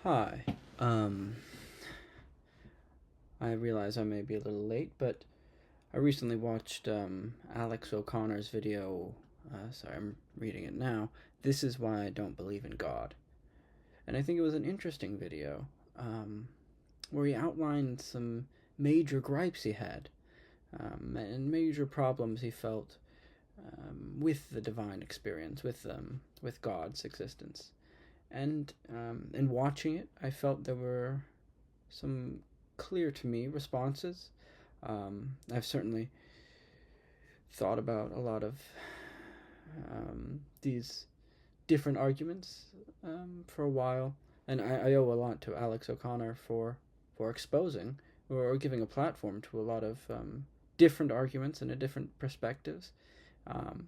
Hi. Um, I realize I may be a little late, but I recently watched Alex O'Connor's video. Sorry, I'm reading it now. This is why I don't believe in God. And I think it was an interesting video where he outlined some major gripes he had and major problems he felt with the divine experience, with God's existence. And in watching it, I felt there were some clear to me responses. I've certainly thought about a lot of these different arguments for a while, and I owe a lot to Alex O'Connor for exposing or giving a platform to a lot of different arguments and different perspectives. Um,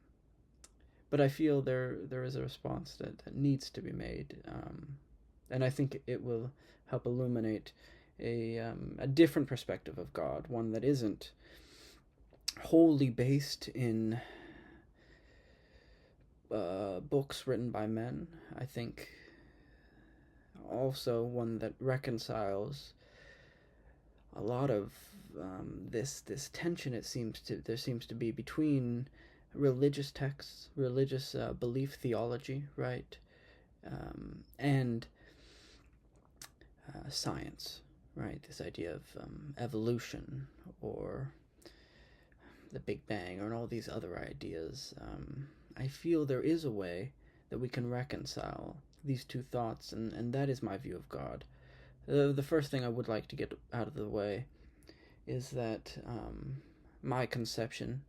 but I feel there is a response that needs to be made, and I think it will help illuminate a different perspective of God, one that isn't wholly based in books written by men. I think also one that reconciles a lot of this tension. There seems to be between religious texts, religious belief theology, right, and science, right? This idea of evolution or the Big Bang or all these other ideas. I feel there is a way that we can reconcile these two thoughts, and that is my view of God. The first thing I would like to get out of the way is that my conception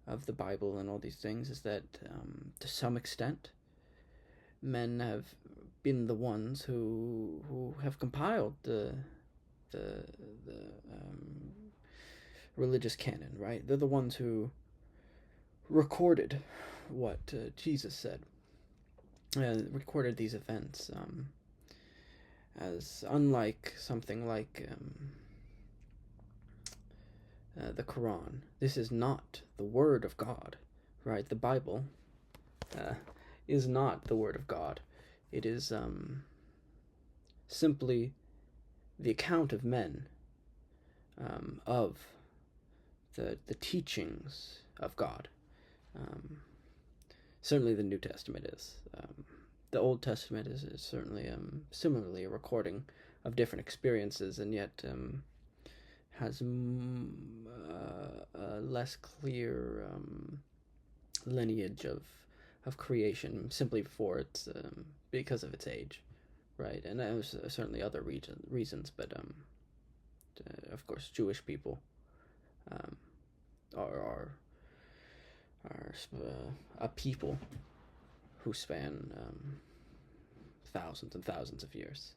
of the Bible and all these things is that to some extent men have been the ones who have compiled the religious canon, right? They're the ones who recorded what Jesus said, recorded these events as unlike something like the Quran. This is not the Word of God, right? The Bible uh, is not the Word of God. It is simply the account of men of the teachings of God. Um, Certainly, the New Testament is. The Old Testament is certainly similarly a recording of different experiences, and yet has a less clear lineage of creation simply for its because of its age, right? And there's certainly other reasons, but of course, Jewish people um, are a people who span thousands and thousands of years.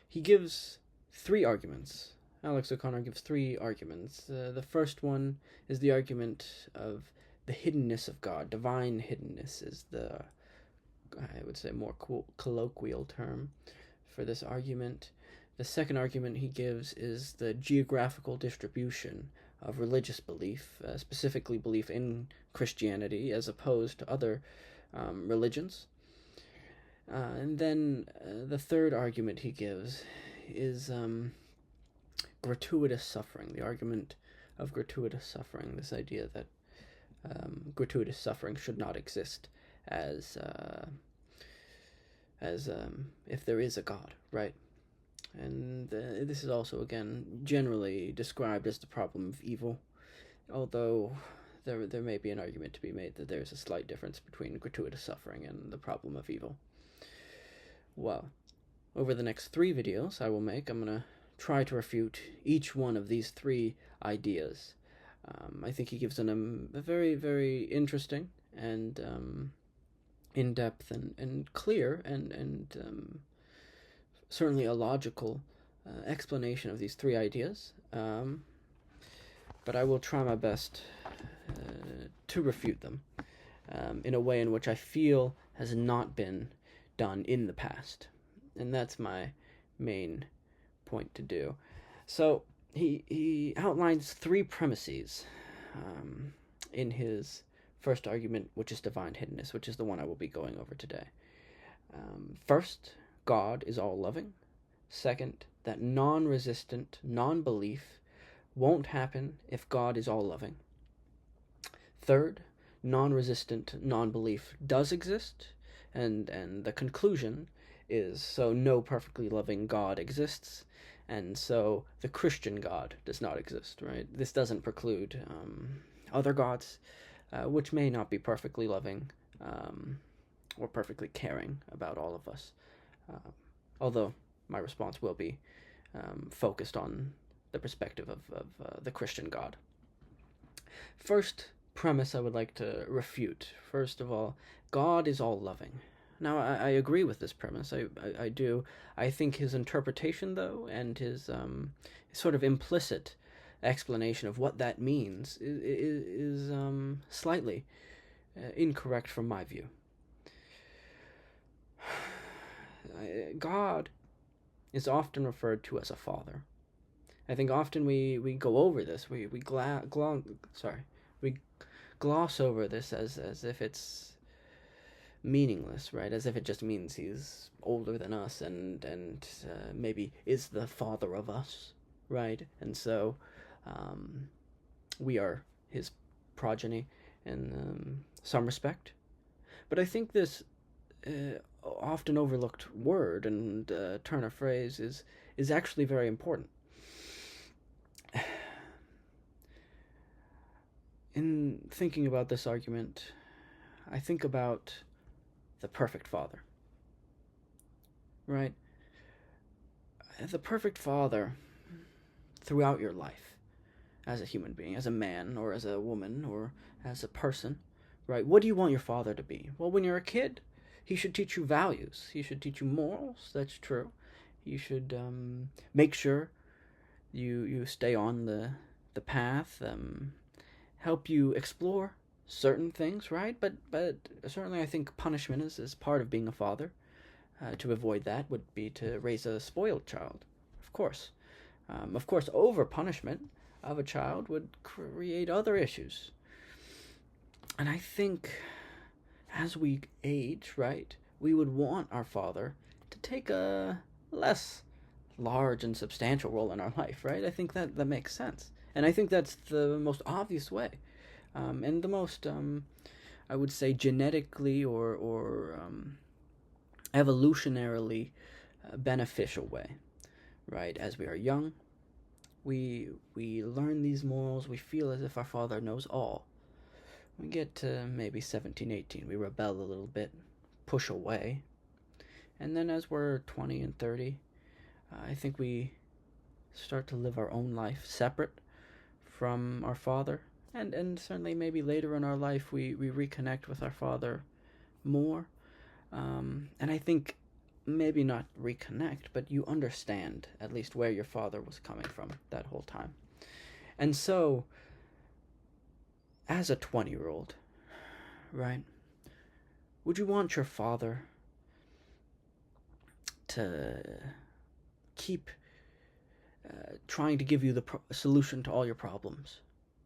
He gives three arguments. Alex O'Connor gives three arguments. The first one is the argument of the hiddenness of God. Divine hiddenness is the, I would say, more colloquial term for this argument. The second argument he gives is the geographical distribution of religious belief, specifically belief in Christianity as opposed to other religions. And then the third argument he gives is gratuitous suffering, the argument of gratuitous suffering, this idea that gratuitous suffering should not exist as if there is a God, right? And this is also, again, generally described as the problem of evil, although there may be an argument to be made that there's a slight difference between gratuitous suffering and the problem of evil. Well, over the next three videos I will make, I'm going to try to refute each one of these three ideas. I think he gives them a very, very interesting and in-depth and clear and certainly a logical explanation of these three ideas. But I will try my best to refute them in a way in which I feel has not been done in the past. And that's my main point to do. So he outlines three premises in his first argument, which is divine hiddenness, which is the one I will be going over today. First, God is all-loving. Second, that non-resistant, non-belief won't happen if God is all-loving. Third, non-resistant non-belief does exist, and the conclusion is, so no perfectly loving God exists, and so the Christian God does not exist, right? This doesn't preclude other gods, which may not be perfectly loving or perfectly caring about all of us, although my response will be focused on the perspective of the Christian God. First premise I would like to refute. First of all, God is all-loving. Now, I agree with this premise. I do. I think his interpretation, though, and his sort of implicit explanation of what that means is slightly incorrect from my view. God is often referred to as a father. I think often we go over this. We gloss over this as if it's meaningless, right? As if it just means he's older than us and maybe is the father of us, right? And so we are his progeny in some respect. But I think this often overlooked word and turn of phrase is actually very important. In thinking about this argument, I think about the perfect father, right? The perfect father throughout your life, as a human being, as a man or as a woman or as a person, right? What do you want your father to be? Well, when you're a kid, he should teach you values. He should teach you morals. That's true. You should make sure you stay on the path, help you explore certain things, right? But certainly I think punishment is part of being a father. To avoid that would be to raise a spoiled child, of course. Of course, over-punishment of a child would create other issues. And I think as we age, right, we would want our father to take a less large and substantial role in our life, right? I think that makes sense. And I think that's the most obvious way. And the most, I would say, genetically or evolutionarily beneficial way, right? As we are young, we learn these morals, we feel as if our father knows all. We get to maybe 17, 18, we rebel a little bit, push away. And then as we're 20 and 30, I think we start to live our own life separate from our father. And certainly maybe later in our life we reconnect with our father more. And I think maybe not reconnect, but you understand at least where your father was coming from that whole time. And so, as a 20-year-old, right, would you want your father to keep trying to give you the solution to all your problems?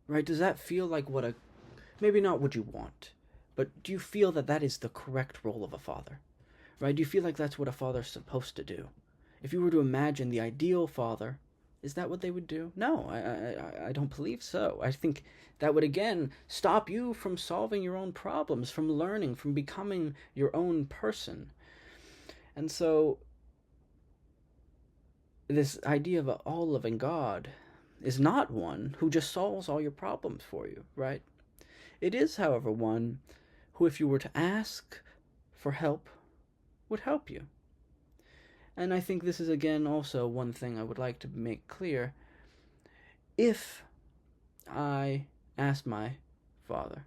Right? Does that feel like maybe not what you want, but do you feel that is the correct role of a father? Right? Do you feel like that's what a father's supposed to do? If you were to imagine the ideal father, is that what they would do? No, I don't believe so. I think that would, again, stop you from solving your own problems, from learning, from becoming your own person. And so, this idea of an all-loving God is not one who just solves all your problems for you, right? It is, however, one who, if you were to ask for help, would help you. And I think this is, again, also one thing I would like to make clear. If I asked my father,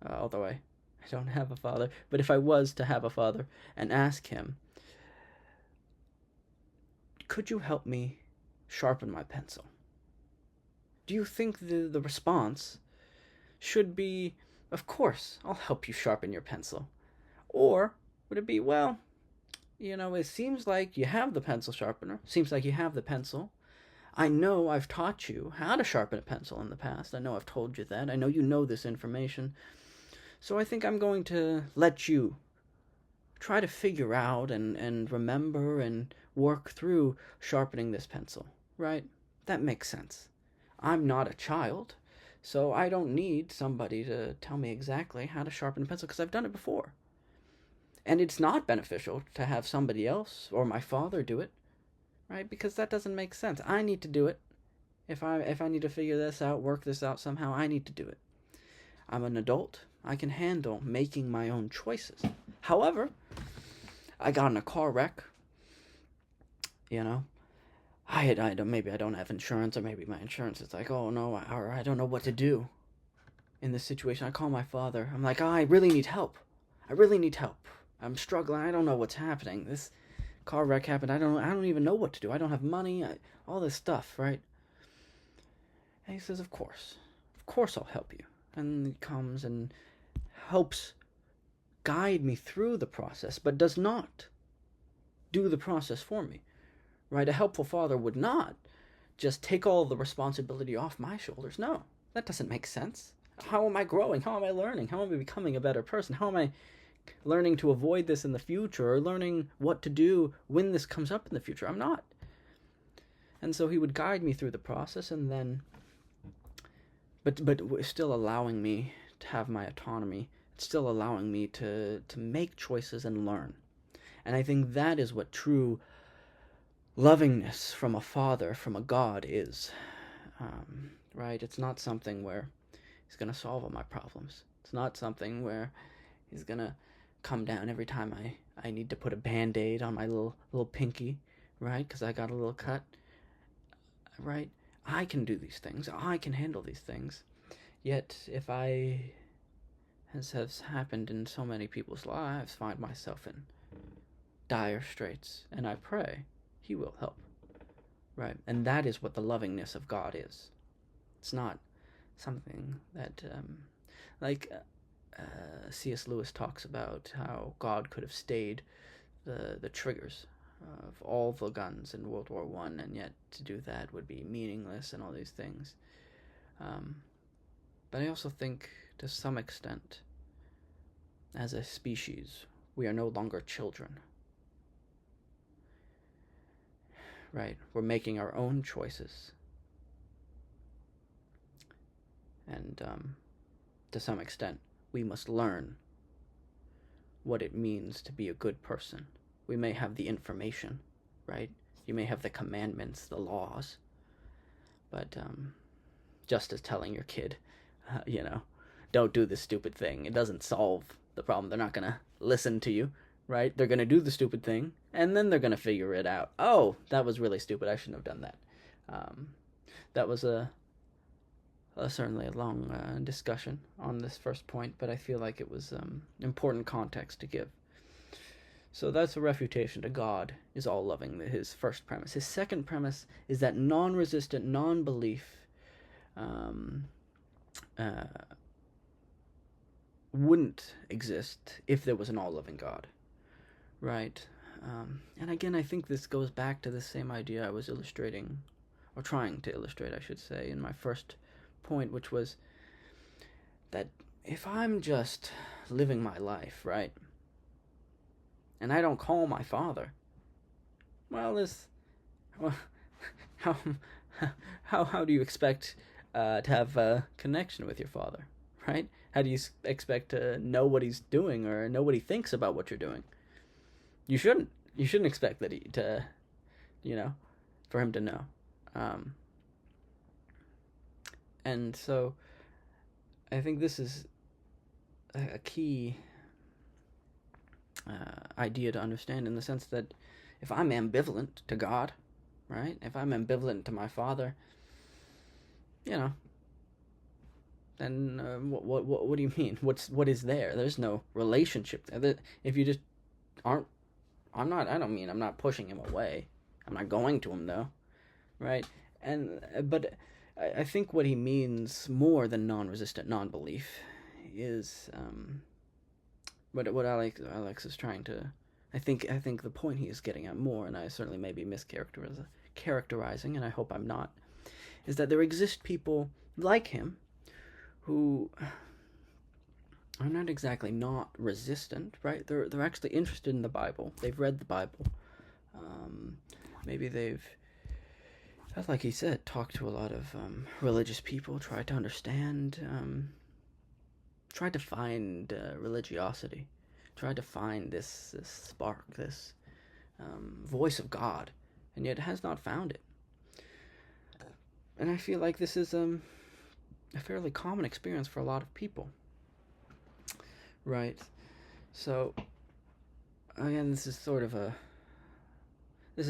although I don't have a father, but if I was to have a father and ask him, could you help me sharpen my pencil? Do you think the response should be, of course, I'll help you sharpen your pencil? Or would it be, well, it seems like you have the pencil sharpener, seems like you have the pencil. I know I've taught you how to sharpen a pencil in the past. I know I've told you that. I know you know this information. So I think I'm going to let you try to figure out and remember and work through sharpening this pencil, right? That makes sense. I'm not a child, so I don't need somebody to tell me exactly how to sharpen a pencil because I've done it before. And it's not beneficial to have somebody else or my father do it, right? Because that doesn't make sense. I need to do it. If I need to figure this out, work this out somehow, I need to do it. I'm an adult. I can handle making my own choices. However, I got in a car wreck. You know, maybe I don't have insurance, or maybe my insurance is like, oh no, or I don't know what to do in this situation. I call my father. I'm like, oh, I really need help. I really need help. I'm struggling. I don't know what's happening. This car wreck happened. I don't even know what to do. I don't have money. All this stuff, right? And he says, of course I'll help you. And he comes and helps guide me through the process, but does not do the process for me, right? A helpful father would not just take all the responsibility off my shoulders. No, that doesn't make sense. How am I growing? How am I learning? How am I becoming a better person? How am I learning to avoid this in the future, or learning what to do when this comes up in the future? I'm not. And so he would guide me through the process, and then but still allowing me to have my autonomy, still allowing me to make choices and learn. And I think that is what true lovingness from a father, from a God is, right? It's not something where he's going to solve all my problems. It's not something where he's going to come down every time I need to put a Band-Aid on my little pinky, right? Because I got a little cut, right? I can do these things. I can handle these things. Yet, as has happened in so many people's lives, find myself in dire straits, and I pray he will help, right? And that is what the lovingness of God is. It's not something that, C.S. Lewis talks about how God could have stayed the triggers of all the guns in World War I, and yet to do that would be meaningless and all these things. But I also think, to some extent, as a species, we are no longer children. Right? We're making our own choices. And to some extent, we must learn what it means to be a good person. We may have the information, right? You may have the commandments, the laws, but just as telling your kid, don't do this stupid thing, it doesn't solve the problem. They're not going to listen to you, right? They're going to do the stupid thing, and then they're going to figure it out. Oh, that was really stupid. I shouldn't have done that. That was certainly a long discussion on this first point, but I feel like it was important context to give. So that's a refutation to God is all loving, his first premise. His second premise is that non-resistant, non-belief wouldn't exist if there was an all-loving God, right? And again, I think this goes back to the same idea I was illustrating, or trying to illustrate, I should say, in my first point, which was that if I'm just living my life, right, and I don't call my father, well, how do you expect to have a connection with your father, right? How do you expect to know what he's doing or know what he thinks about what you're doing? You shouldn't expect that for him to know. And so I think this is a key idea to understand, in the sense that if I'm ambivalent to God, right? If I'm ambivalent to my father, then what do you mean? What is there? There's no relationship there. If you just aren't, I'm not pushing him away. I'm not going to him though, right? But I think what he means more than non-resistant non-belief is what Alex is trying to. I think the point he is getting at more, and I certainly may be mischaracterizing, and I hope I'm not, is that there exist people like him who are not exactly not resistant, right? They're actually interested in the Bible. They've read the Bible. Um, Maybe they've, like he said, talked to a lot of religious people, tried to understand, tried to find religiosity, tried to find this spark, this voice of God, and yet has not found it. And I feel like this is a fairly common experience for a lot of people. Right. So, again, this is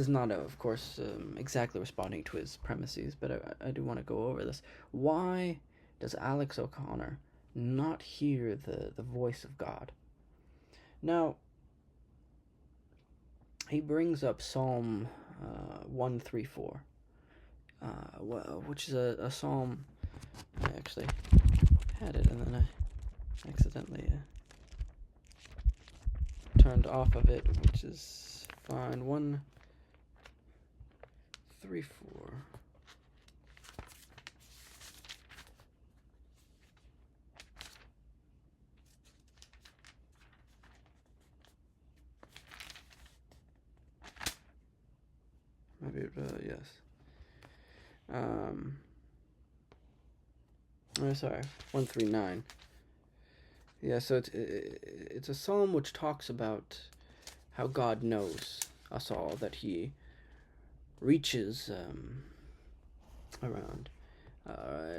not, of course, exactly responding to his premises, but I do want to go over this. Why does Alex O'Connor not hear the voice of God? Now, he brings up Psalm 134, which is a psalm. I actually had it, and then I accidentally turned off of it, which is fine. 134. Maybe yes. Sorry, 139. Yeah, so it's a psalm which talks about how God knows us all, that He reaches around,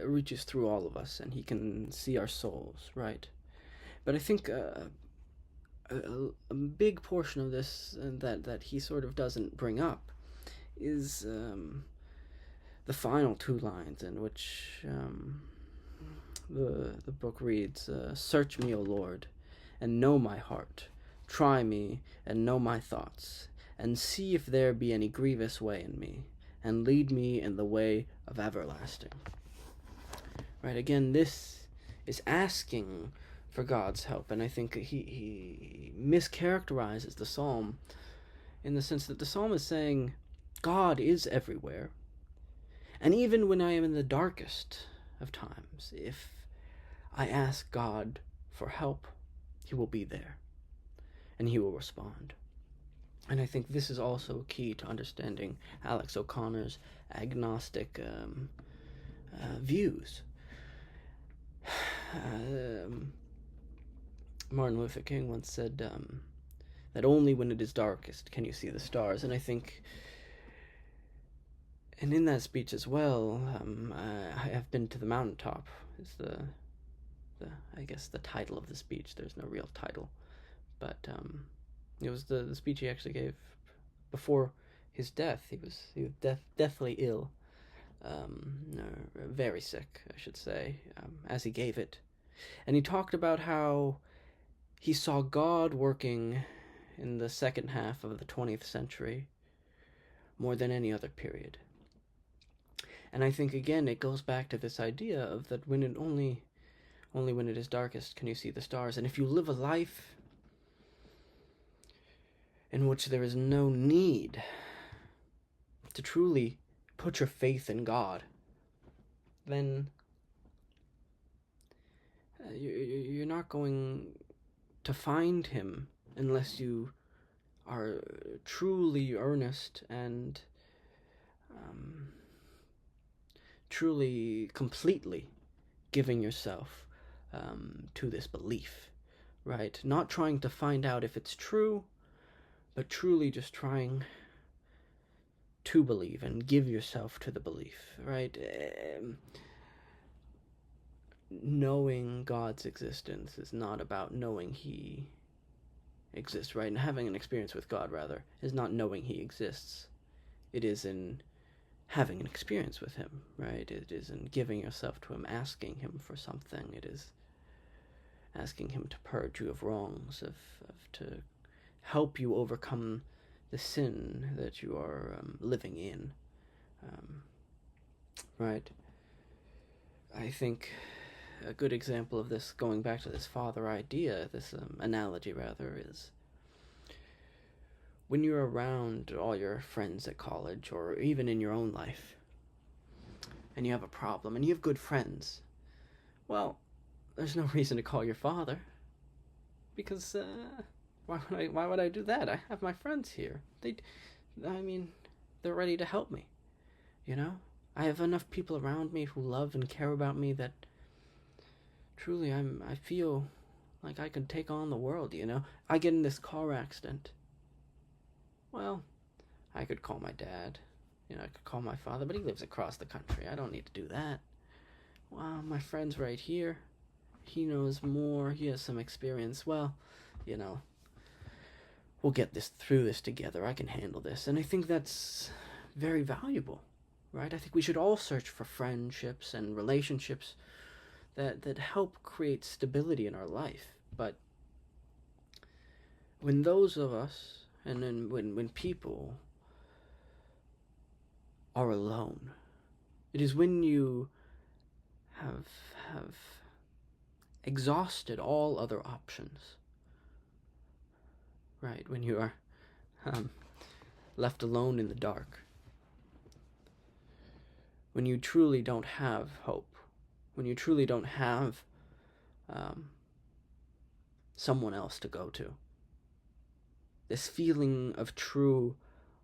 reaches through all of us, and He can see our souls, right? But I think a big portion of this that he sort of doesn't bring up is the final two lines, in which the book reads, "Search me, O Lord, and know my heart. Try me, and know my thoughts, and see if there be any grievous way in me, and lead me in the way of everlasting." Right, again, this is asking for God's help, and I think he mischaracterizes the psalm in the sense that the psalm is saying, God is everywhere, and even when I am in the darkest of times, if I ask God for help, He will be there, and He will respond. And I think this is also key to understanding Alex O'Connor's agnostic views. Martin Luther King once said that only when it is darkest can you see the stars, and I think, and in that speech as well, I have been to the mountaintop is the I guess the title of the speech. There's no real title, but it was the speech he actually gave before his death. He was deathly ill, very sick, I should say, as he gave it, and he talked about how he saw God working in the second half of the 20th century more than any other period. And I think, again, it goes back to this idea of that when it only when it is darkest can you see the stars. And if you live a life in which there is no need to truly put your faith in God, then you're not going to find Him unless you are truly earnest and truly, completely giving yourself to this belief, right? Not trying to find out if it's true, but truly just trying to believe and give yourself to the belief, right? Knowing God's existence is not about knowing He exists, right? And having an experience with God, rather, is not knowing He exists. It is in having an experience with Him, right? It is in giving yourself to Him, asking Him for something. It is asking Him to purge you of wrongs, to help you overcome the sin that you are living in, right? I think a good example of this, going back to this father idea, this analogy rather, is when you're around all your friends at college, or even in your own life, and you have a problem, and you have good friends, well, there's no reason to call your father, Because why would I do that? I have my friends here. They're ready to help me. I have enough people around me who love and care about me that truly I feel like I could take on the world. I get in this car accident. Well, I could call my dad. I could call my father, but he lives across the country. I don't need to do that. Well, my friend's right here. He knows more. He has some experience. Well, we'll get through this together. I can handle this. And I think that's very valuable, right? I think we should all search for friendships and relationships that help create stability in our life. But when those of us, and then when people are alone, it is when you have exhausted all other options, right? When you are left alone in the dark, when you truly don't have hope, when you truly don't have someone else to go to. This feeling of true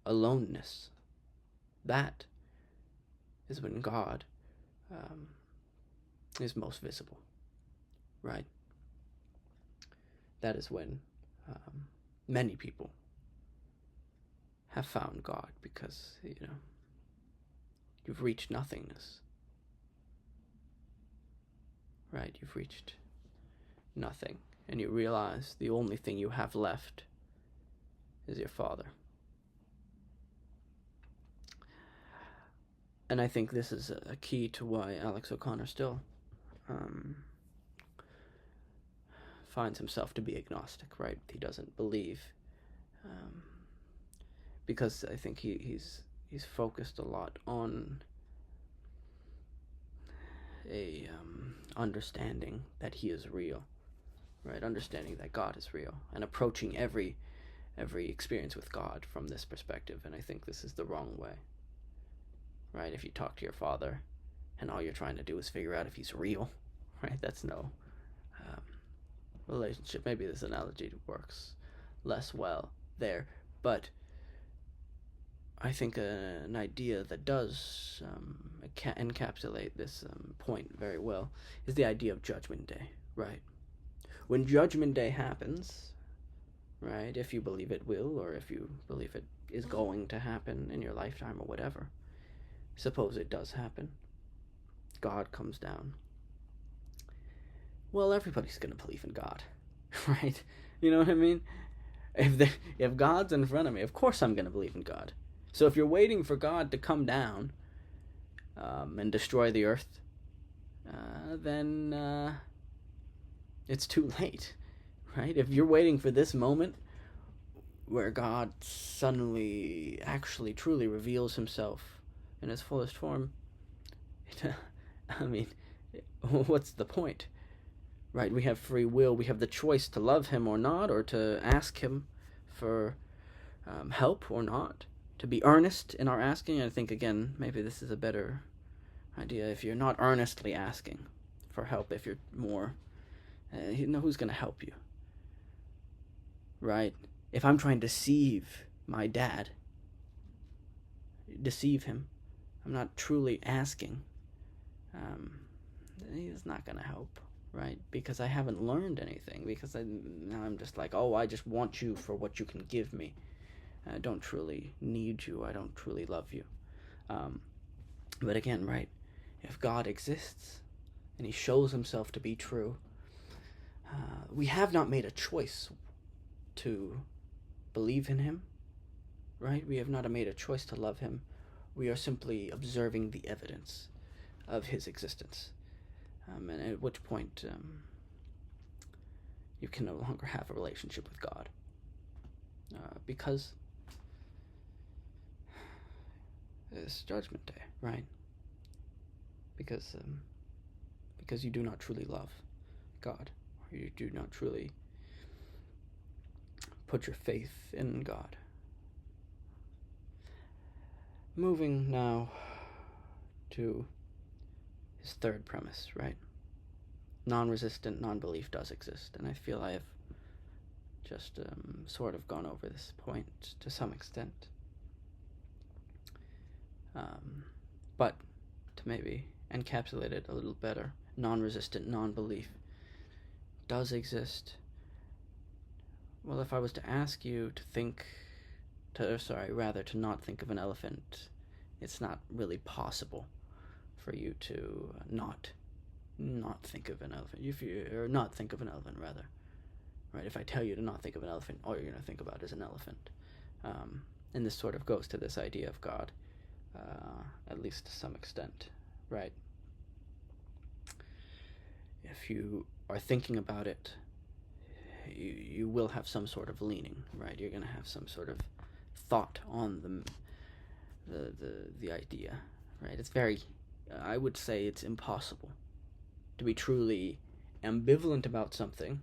aloneness, that is when God is most visible, right? That is when many people have found God, because, you've reached nothingness, right? You've reached nothing, and you realize the only thing you have left is your Father. And I think this is a key to why Alex O'Connor still finds himself to be agnostic, right? He doesn't believe, because I think he's focused a lot on a understanding that he is real, right? Understanding that God is real, and approaching every experience with God from this perspective. And I think this is the wrong way, right? If you talk to your father and all you're trying to do is figure out if he's real, right? That's no relationship. Maybe this analogy works less well there, but I think an idea that does encapsulate this point very well is the idea of Judgment Day, right? When Judgment Day happens, right, if you believe it will, or if you believe it is going to happen in your lifetime or whatever, suppose it does happen, God comes down. Well, everybody's going to believe in God, right? You know what I mean? If God's in front of me, of course I'm going to believe in God. So if you're waiting for God to come down and destroy the earth, then it's too late, right? If you're waiting for this moment where God suddenly actually truly reveals himself in his fullest form, what's the point? Right? We have free will. We have the choice to love him or not, or to ask him for help or not, to be earnest in our asking. I think, again, maybe this is a better idea. If you're not earnestly asking for help, if you're more, who's going to help you? Right? If I'm trying to deceive my dad, deceive him, I'm not truly asking, he's not going to help, right? Because I haven't learned anything, because now I'm just like, I just want you for what you can give me. I don't truly need you. I don't truly love you. But again, right, if God exists and he shows himself to be true, we have not made a choice to believe in him, right? We have not made a choice to love him. We are simply observing the evidence of his existence. And at which point you can no longer have a relationship with God. Because it's Judgment Day, right? Because you do not truly love God, or you do not truly put your faith in God. Moving now to his third premise, right? Non-resistant non-belief does exist, and I feel I have just sort of gone over this point to some extent. But to maybe encapsulate it a little better, non-resistant non-belief does exist. Well, if I was to ask you to not think of an elephant, it's not really possible for you to not think of an elephant. Or not think of an elephant, rather. Right? If I tell you to not think of an elephant, all you're going to think about is an elephant. And this sort of goes to this idea of God, at least to some extent, right? If you are thinking about it, you will have some sort of leaning, right? You're going to have some sort of thought on the idea, right? It's very, I would say it's impossible to be truly ambivalent about something,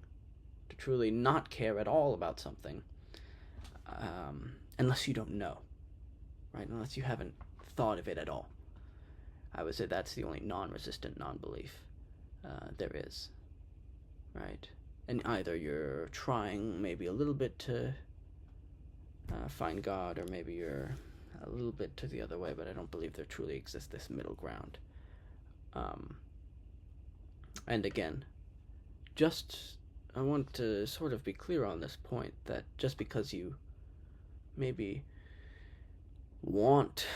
to truly not care at all about something, unless you don't know, right? Unless you haven't thought of it at all. I would say that's the only non-resistant non-belief there is, right? And either you're trying maybe a little bit to find God, or maybe you're a little bit to the other way, but I don't believe there truly exists this middle ground. And again, I want to sort of be clear on this point, that just because you maybe want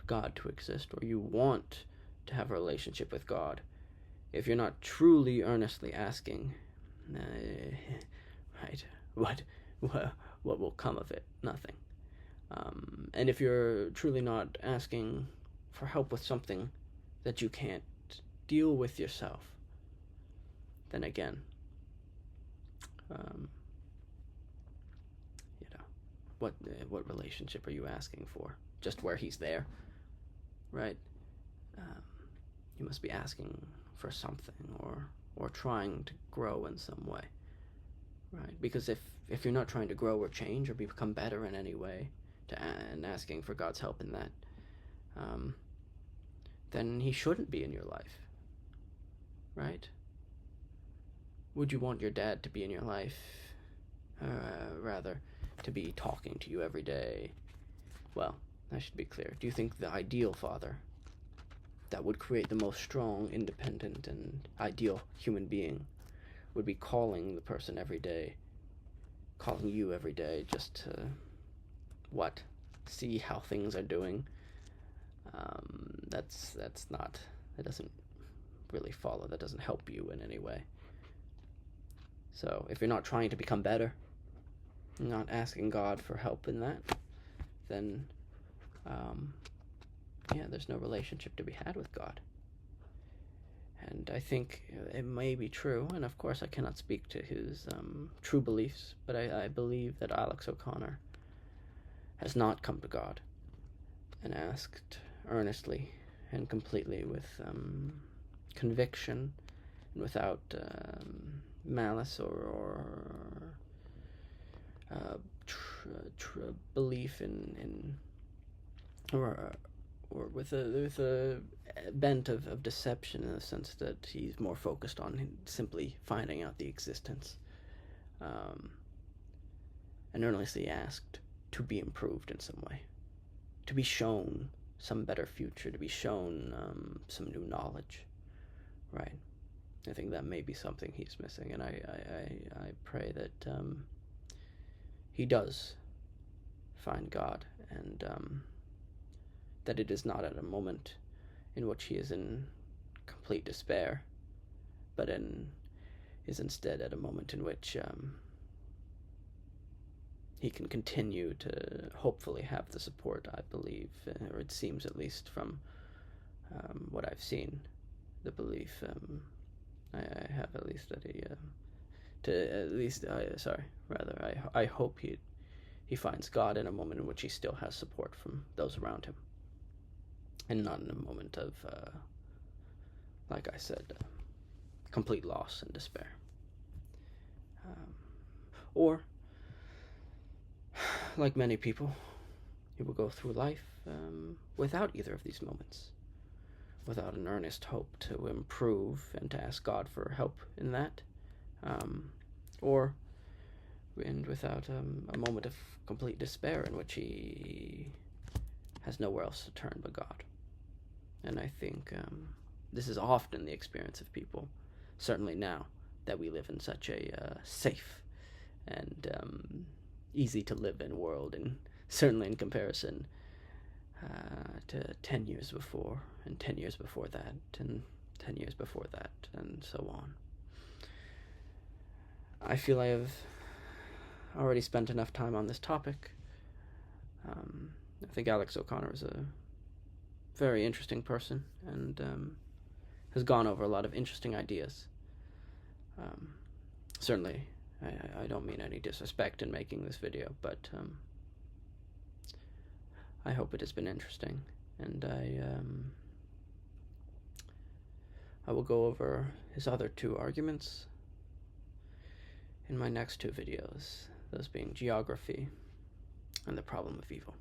God to exist, or you want to have a relationship with God, if you're not truly earnestly asking, right, what will come of it? Nothing. And if you're truly not asking for help with something that you can't deal with yourself, then again, what relationship are you asking for? Just where he's there, right? You must be asking for something, or trying to grow in some way, right? Because if you're not trying to grow or change or become better in any way, and asking for God's help in that, then he shouldn't be in your life, right? Would you want your dad to be in your life? Rather, to be talking to you every day? Well, I should be clear. Do you think the ideal father that would create the most strong, independent, and ideal human being would be calling the person every day, calling you every day, just to, see how things are doing? That doesn't really follow. That doesn't help you in any way. So if you're not trying to become better, not asking God for help in that, then there's no relationship to be had with God. And I think it may be true, and of course I cannot speak to his true beliefs, but I believe that Alex O'Connor has not come to God and asked earnestly and completely with conviction and without malice or belief in or with a bent of deception, in the sense that he's more focused on simply finding out the existence, and earnestly asked to be improved in some way, to be shown some better future, to be shown some new knowledge, right? I think that may be something he's missing, and I pray that he does find God, and that it is not at a moment in which he is in complete despair, but is instead at a moment in which he can continue to hopefully have the support, I believe, or it seems at least from what I've seen, the belief I have at least that I hope he finds God in a moment in which he still has support from those around him, and not in a moment of, like I said, complete loss and despair. Or, like many people, he will go through life without either of these moments, without an earnest hope to improve and to ask God for help in that, or and without a moment of complete despair in which he has nowhere else to turn but God. And I think this is often the experience of people, certainly now that we live in such a safe and easy to live in world, and certainly in comparison to 10 years before, and 10 years before that, and 10 years before that, and so on. I feel I have already spent enough time on this topic. I think Alex O'Connor is a very interesting person, and has gone over a lot of interesting ideas. Certainly, I don't mean any disrespect in making this video, but I hope it has been interesting, and I will go over his other two arguments in my next two videos, those being geography and the problem of evil.